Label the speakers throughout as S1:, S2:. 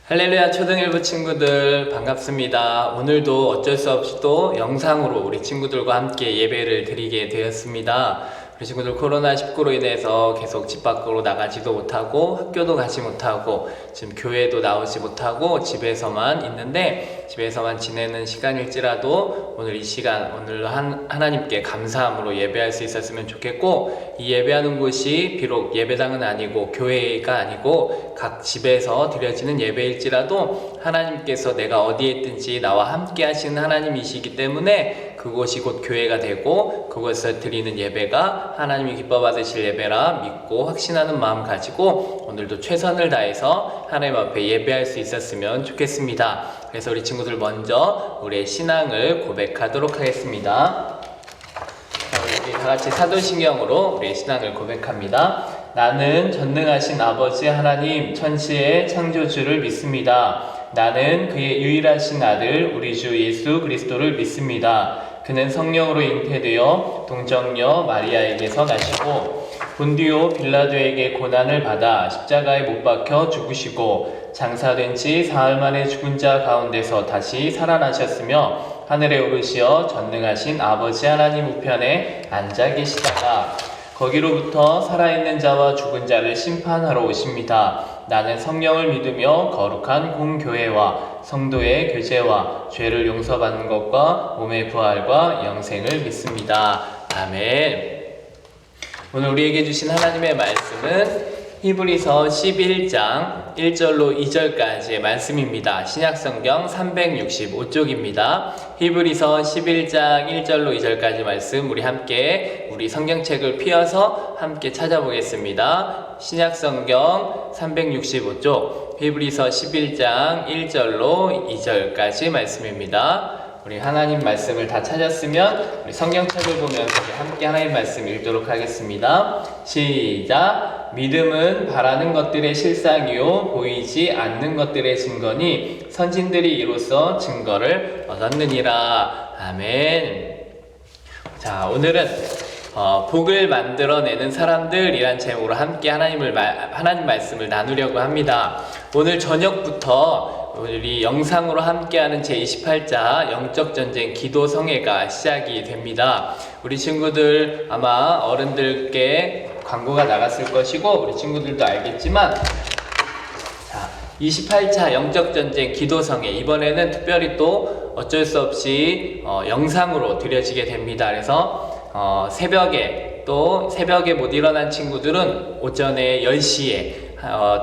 S1: 할렐루야 초등일부 친구들 반갑습니다. 오늘도 어쩔 수 없이 또 영상으로 우리 친구들과 함께 예배를 드리게 되었습니다. 우리 친구들 코로나19로 인해서 계속 집 밖으로 나가지도 못하고 학교도 가지 못하고 지금 교회도 나오지 못하고 집에서만 있는데 집에서만 지내는 시간일지라도 오늘 이 시간 오늘 하나님께 감사함으로 예배할 수 있었으면 좋겠고, 이 예배하는 곳이 비록 예배당은 아니고 교회가 아니고 각 집에서 드려지는 예배일지라도 하나님께서 내가 어디에 있든지 나와 함께 하시는 하나님이시기 때문에 그곳이 곧 교회가 되고 그곳에서 드리는 예배가 하나님이 기뻐 받으실 예배라 믿고 확신하는 마음 가지고 오늘도 최선을 다해서 하나님 앞에 예배할 수 있었으면 좋겠습니다. 그래서 우리 친구들 먼저 우리의 신앙을 고백하도록 하겠습니다. 우리 다같이 사도신경으로 우리의 신앙을 고백합니다. 나는 전능하신 아버지 하나님 천지의 창조주를 믿습니다. 나는 그의 유일하신 아들 우리 주 예수 그리스도를 믿습니다. 그는 성령으로 잉태되어 동정녀 마리아에게서 나시고 본디오 빌라도에게 고난을 받아 십자가에 못 박혀 죽으시고 장사된 지 사흘 만에 죽은 자 가운데서 다시 살아나셨으며 하늘에 오르시어 전능하신 아버지 하나님 우편에 앉아 계시다가 거기로부터 살아있는 자와 죽은 자를 심판하러 오십니다. 나는 성령을 믿으며 거룩한 공교회와 성도의 교제와 죄를 용서받는 것과 몸의 부활과 영생을 믿습니다. 아멘. 오늘 우리에게 주신 하나님의 말씀은 히브리서 11장 1절로 2절까지의 말씀입니다. 신약성경 365쪽입니다. 히브리서 11장 1절로 2절까지 말씀 우리 함께 우리 성경책을 펴서 함께 찾아보겠습니다. 신약성경 365쪽 히브리서 11장 1절로 2절까지 말씀입니다. 우리 하나님 말씀을 다 찾았으면 우리 성경책을 보면서 우리 함께 하나님 말씀 읽도록 하겠습니다. 시작. 믿음은 바라는 것들의 실상이요 보이지 않는 것들의 증거니 선진들이 이로써 증거를 얻었느니라. 아멘. 자, 오늘은 복을 만들어내는 사람들이란 제목으로 함께 하나님 말씀을 나누려고 합니다. 오늘 저녁부터 우리 영상으로 함께하는 제28자 영적전쟁 기도성회가 시작이 됩니다. 우리 친구들 아마 어른들께 광고가 나갔을 것이고 우리 친구들도 알겠지만 28차 영적전쟁 기도성회 이번에는 특별히 또 어쩔 수 없이 영상으로 드려지게 됩니다. 그래서 새벽에 못 일어난 친구들은 오전에 10시에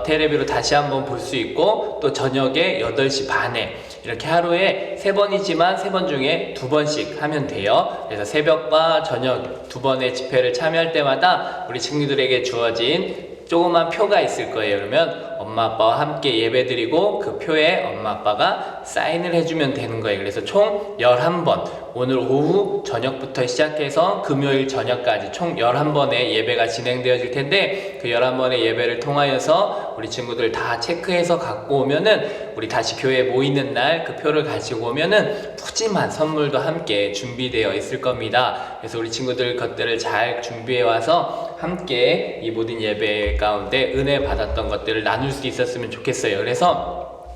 S1: 텔레비로 다시 한번 볼 수 있고 또 저녁에 8시 반에 이렇게 하루에 3번이지만 3번 중에 2번씩 하면 돼요. 그래서 새벽과 저녁 2번의 집회를 참여할 때마다 우리 친구들에게 주어진 조그만 표가 있을 거예요. 그러면 엄마 아빠와 함께 예배드리고 그 표에 엄마 아빠가 사인을 해주면 되는 거예요. 그래서 총 11번 오늘 오후 저녁부터 시작해서 금요일 저녁까지 총 11번의 예배가 진행되어질 텐데 그 11번의 예배를 통하여서 우리 친구들 다 체크해서 갖고 오면은 우리 다시 교회에 모이는 날 그 표를 가지고 오면은 푸짐한 선물도 함께 준비되어 있을 겁니다. 그래서 우리 친구들 것들을 잘 준비해 와서 함께 이 모든 예배 가운데 은혜 받았던 것들을 나눌 수 있었으면 좋겠어요. 그래서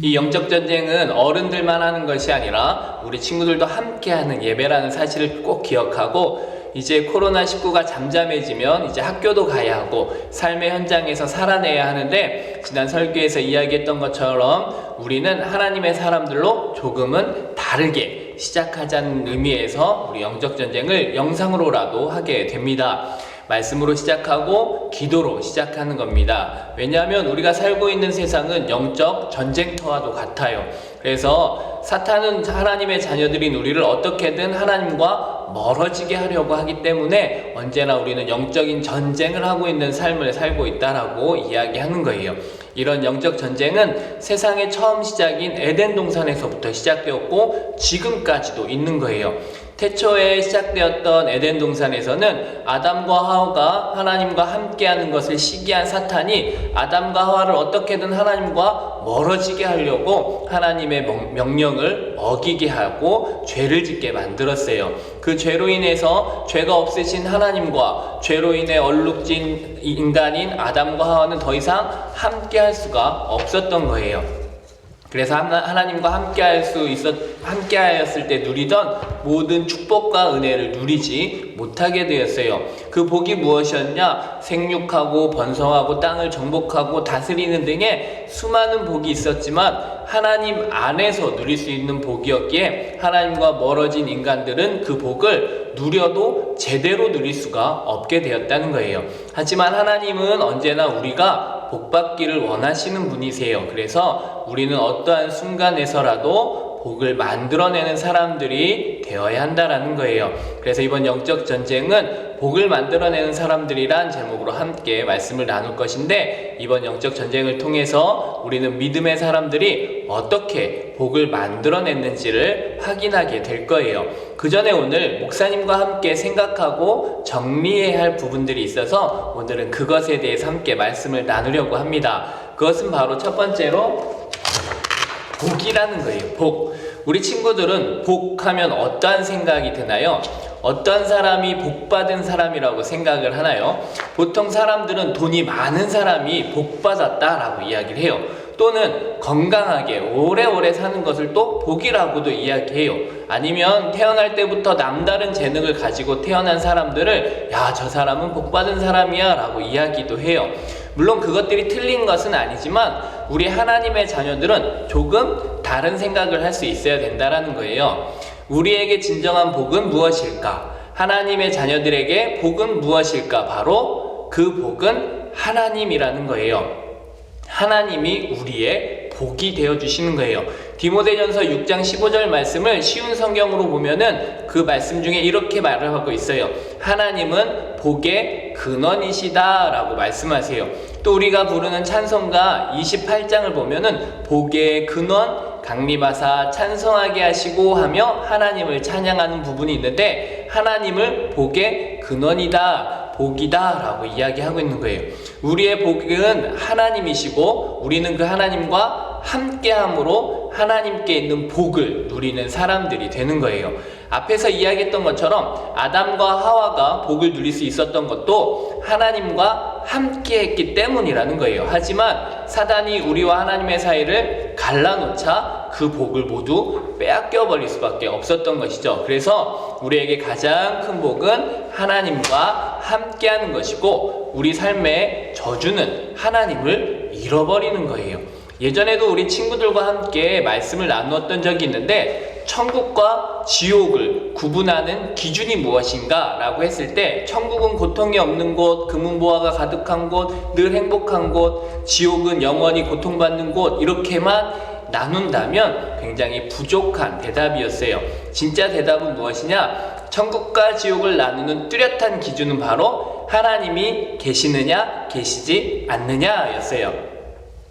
S1: 이 영적전쟁은 어른들만 하는 것이 아니라 우리 친구들도 함께하는 예배라는 사실을 꼭 기억하고 이제 코로나19가 잠잠해지면 이제 학교도 가야 하고 삶의 현장에서 살아내야 하는데 지난 설교에서 이야기했던 것처럼 우리는 하나님의 사람들로 조금은 다르게 시작하자는 의미에서 우리 영적전쟁을 영상으로라도 하게 됩니다. 말씀으로 시작하고 기도로 시작하는 겁니다. 왜냐하면 우리가 살고 있는 세상은 영적 전쟁터와도 같아요. 그래서 사탄은 하나님의 자녀들인 우리를 어떻게든 하나님과 멀어지게 하려고 하기 때문에 언제나 우리는 영적인 전쟁을 하고 있는 삶을 살고 있다라고 이야기하는 거예요. 이런 영적 전쟁은 세상의 처음 시작인 에덴 동산에서부터 시작되었고 지금까지도 있는 거예요. 태초에 시작되었던 에덴 동산에서는 아담과 하와가 하나님과 함께하는 것을 시기한 사탄이 아담과 하와를 어떻게든 하나님과 멀어지게 하려고 하나님의 명령을 어기게 하고 죄를 짓게 만들었어요. 그 죄로 인해서 죄가 없으신 하나님과 죄로 인해 얼룩진 인간인 아담과 하와는 더 이상 함께할 수가 없었던 거예요. 그래서 하나님과 함께하였을 때 누리던 모든 축복과 은혜를 누리지 못하게 되었어요. 그 복이 무엇이었냐? 생육하고 번성하고 땅을 정복하고 다스리는 등의 수많은 복이 있었지만 하나님 안에서 누릴 수 있는 복이었기에 하나님과 멀어진 인간들은 그 복을 누려도 제대로 누릴 수가 없게 되었다는 거예요. 하지만 하나님은 언제나 우리가 복받기를 원하시는 분이세요. 그래서 우리는 어떠한 순간에서라도 복을 만들어내는 사람들이 되어야 한다라는 거예요. 그래서 이번 영적 전쟁은 복을 만들어내는 사람들이란 제목으로 함께 말씀을 나눌 것인데, 이번 영적 전쟁을 통해서 우리는 믿음의 사람들이 어떻게 복을 만들어냈는지를 확인하게 될 거예요. 그 전에 오늘 목사님과 함께 생각하고 정리해야 할 부분들이 있어서 오늘은 그것에 대해서 함께 말씀을 나누려고 합니다. 그것은 바로 첫 번째로 복이라는 거예요. 복. 우리 친구들은 복하면 어떠한 생각이 드나요? 어떤 사람이 복받은 사람이라고 생각을 하나요? 보통 사람들은 돈이 많은 사람이 복받았다라고 이야기를 해요. 또는 건강하게 오래오래 사는 것을 또 복이라고도 이야기해요. 아니면 태어날 때부터 남다른 재능을 가지고 태어난 사람들을 야, 저 사람은 복받은 사람이야 라고 이야기도 해요. 물론 그것들이 틀린 것은 아니지만 우리 하나님의 자녀들은 조금 다른 생각을 할 수 있어야 된다는 거예요. 우리에게 진정한 복은 무엇일까? 하나님의 자녀들에게 복은 무엇일까? 바로 그 복은 하나님이라는 거예요. 하나님이 우리의 복이 되어주시는 거예요. 디모데전서 6장 15절 말씀을 쉬운 성경으로 보면은 그 말씀 중에 이렇게 말을 하고 있어요. 하나님은 복의 근원이시다 라고 말씀하세요. 또 우리가 부르는 찬송가 28장을 보면은 복의 근원 강림하사 찬송하게 하시고 하며 하나님을 찬양하는 부분이 있는데, 하나님을 복의 근원이다, 복이다 라고 이야기하고 있는 거예요. 우리의 복은 하나님이시고 우리는 그 하나님과 함께함으로 하나님께 있는 복을 누리는 사람들이 되는 거예요. 앞에서 이야기했던 것처럼 아담과 하와가 복을 누릴 수 있었던 것도 하나님과 함께 했기 때문이라는 거예요. 하지만 사단이 우리와 하나님의 사이를 갈라놓자 그 복을 모두 빼앗겨 버릴 수밖에 없었던 것이죠. 그래서 우리에게 가장 큰 복은 하나님과 함께하는 것이고, 우리 삶의 저주는 하나님을 잃어버리는 거예요. 예전에도 우리 친구들과 함께 말씀을 나누었던 적이 있는데, 천국과 지옥을 구분하는 기준이 무엇인가 라고 했을 때, 천국은 고통이 없는 곳, 금은보화가 가득한 곳, 늘 행복한 곳, 지옥은 영원히 고통받는 곳, 이렇게만 나눈다면 굉장히 부족한 대답이었어요. 진짜 대답은 무엇이냐? 천국과 지옥을 나누는 뚜렷한 기준은 바로 하나님이 계시느냐 계시지 않느냐 였어요.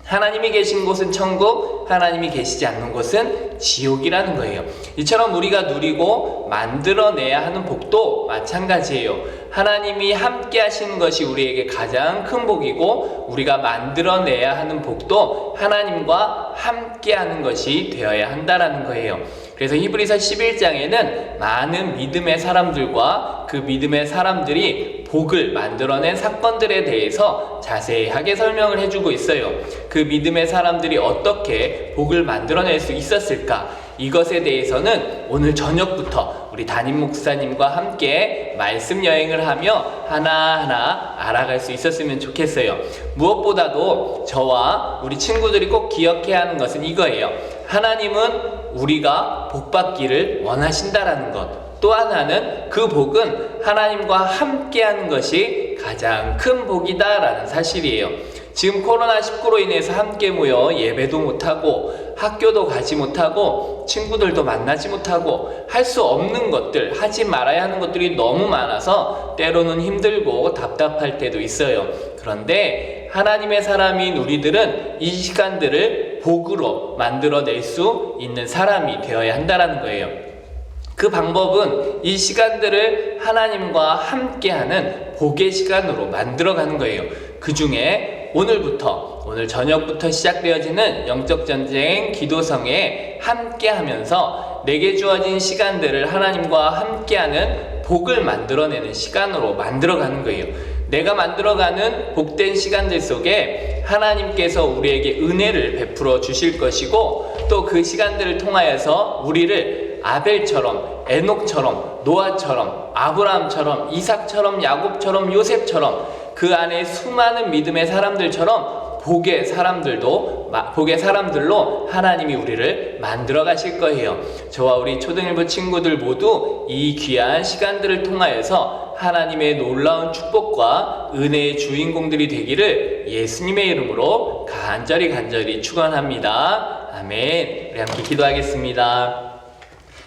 S1: 하나님이 계신 곳은 천국, 하나님이 계시지 않는 곳은 지옥이라는 거예요. 이처럼 우리가 누리고 만들어내야 하는 복도 마찬가지예요. 하나님이 함께 하시는 것이 우리에게 가장 큰 복이고, 우리가 만들어내야 하는 복도 하나님과 함께 하는 것이 되어야 한다는 거예요. 그래서 히브리서 11장에는 많은 믿음의 사람들과 그 믿음의 사람들이 복을 만들어낸 사건들에 대해서 자세하게 설명을 해주고 있어요. 그 믿음의 사람들이 어떻게 복을 만들어낼 수 있었을까? 이것에 대해서는 오늘 저녁부터 우리 담임 목사님과 함께 말씀 여행을 하며 하나하나 알아갈 수 있었으면 좋겠어요. 무엇보다도 저와 우리 친구들이 꼭 기억해야 하는 것은 이거예요. 하나님은 우리가 복받기를 원하신다라는 것. 또 하나는 그 복은 하나님과 함께하는 것이 가장 큰 복이다라는 사실이에요. 지금 코로나19로 인해서 함께 모여 예배도 못하고 학교도 가지 못하고 친구들도 만나지 못하고 할 수 없는 것들, 하지 말아야 하는 것들이 너무 많아서 때로는 힘들고 답답할 때도 있어요. 그런데 하나님의 사람인 우리들은 이 시간들을 복으로 만들어낼 수 있는 사람이 되어야 한다는 거예요. 그 방법은 이 시간들을 하나님과 함께하는 복의 시간으로 만들어가는 거예요. 그 중에 오늘 저녁부터 시작되어지는 영적전쟁 기도성에 함께하면서 내게 주어진 시간들을 하나님과 함께하는 복을 만들어내는 시간으로 만들어가는 거예요. 내가 만들어가는 복된 시간들 속에 하나님께서 우리에게 은혜를 베풀어 주실 것이고, 또 그 시간들을 통하여서 우리를 아벨처럼, 에녹처럼, 노아처럼, 아브라함처럼, 이삭처럼, 야곱처럼, 요셉처럼 그 안에 수많은 믿음의 사람들처럼 복의 사람들로 하나님이 우리를 만들어 가실 거예요. 저와 우리 초등일부 친구들 모두 이 귀한 시간들을 통하여서 하나님의 놀라운 축복과 은혜의 주인공들이 되기를 예수님의 이름으로 간절히 축원합니다. 아멘. 우리 함께 기도하겠습니다.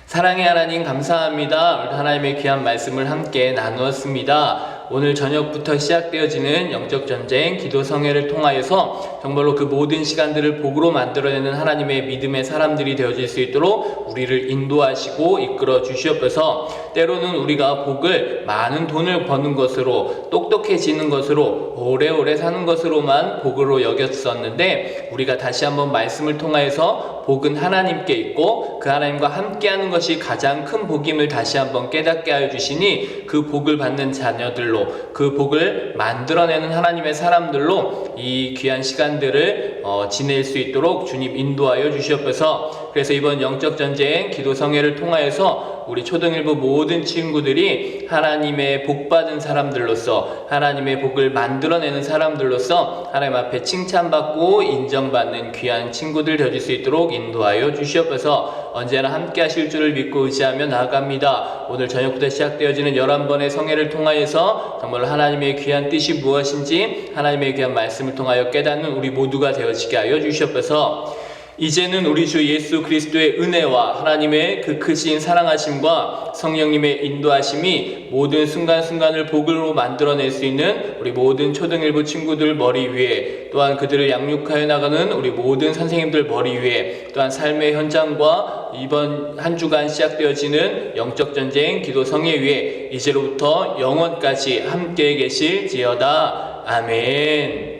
S1: 사랑의 하나님 감사합니다. 오늘 하나님의 귀한 말씀을 함께 나누었습니다. 오늘 저녁부터 시작되어지는 영적 전쟁 기도 성회를 통하여서 정말로 그 모든 시간들을 복으로 만들어내는 하나님의 믿음의 사람들이 되어질 수 있도록 우리를 인도하시고 이끌어 주시옵소서. 때로는 우리가 복을 많은 돈을 버는 것으로, 똑똑해지는 것으로, 오래오래 사는 것으로만 복으로 여겼었는데, 우리가 다시 한번 말씀을 통하여서 복은 하나님께 있고 그 하나님과 함께하는 것이 가장 큰 복임을 다시 한번 깨닫게 하여 주시니, 그 복을 받는 자녀들로, 그 복을 만들어내는 하나님의 사람들로 이 귀한 시간들을 지낼 수 있도록 주님 인도하여 주시옵소서. 그래서 이번 영적 전쟁 기도 성회를 통하여서 우리 초등일부 모든 친구들이 하나님의 복 받은 사람들로서, 하나님의 복을 만들어내는 사람들로서 하나님 앞에 칭찬받고 인정받는 귀한 친구들 되어질 수 있도록 인도하여 주시옵소서. 언제나 함께 하실 줄을 믿고 의지하며 나아갑니다. 오늘 저녁부터 시작되어지는 11번의 성회를 통하여서 정말 하나님의 귀한 뜻이 무엇인지 하나님의 귀한 말씀을 통하여 깨닫는 우리 모두가 되어지게 하여 주시옵소서. 이제는 우리 주 예수 그리스도의 은혜와 하나님의 그 크신 사랑하심과 성령님의 인도하심이 모든 순간순간을 복으로 만들어낼 수 있는 우리 모든 초등일부 친구들 머리 위에, 또한 그들을 양육하여 나가는 우리 모든 선생님들 머리 위에, 또한 삶의 현장과 이번 한 주간 시작되어지는 영적 전쟁 기도 성회 위에 이제로부터 영원까지 함께 계실지어다. 아멘.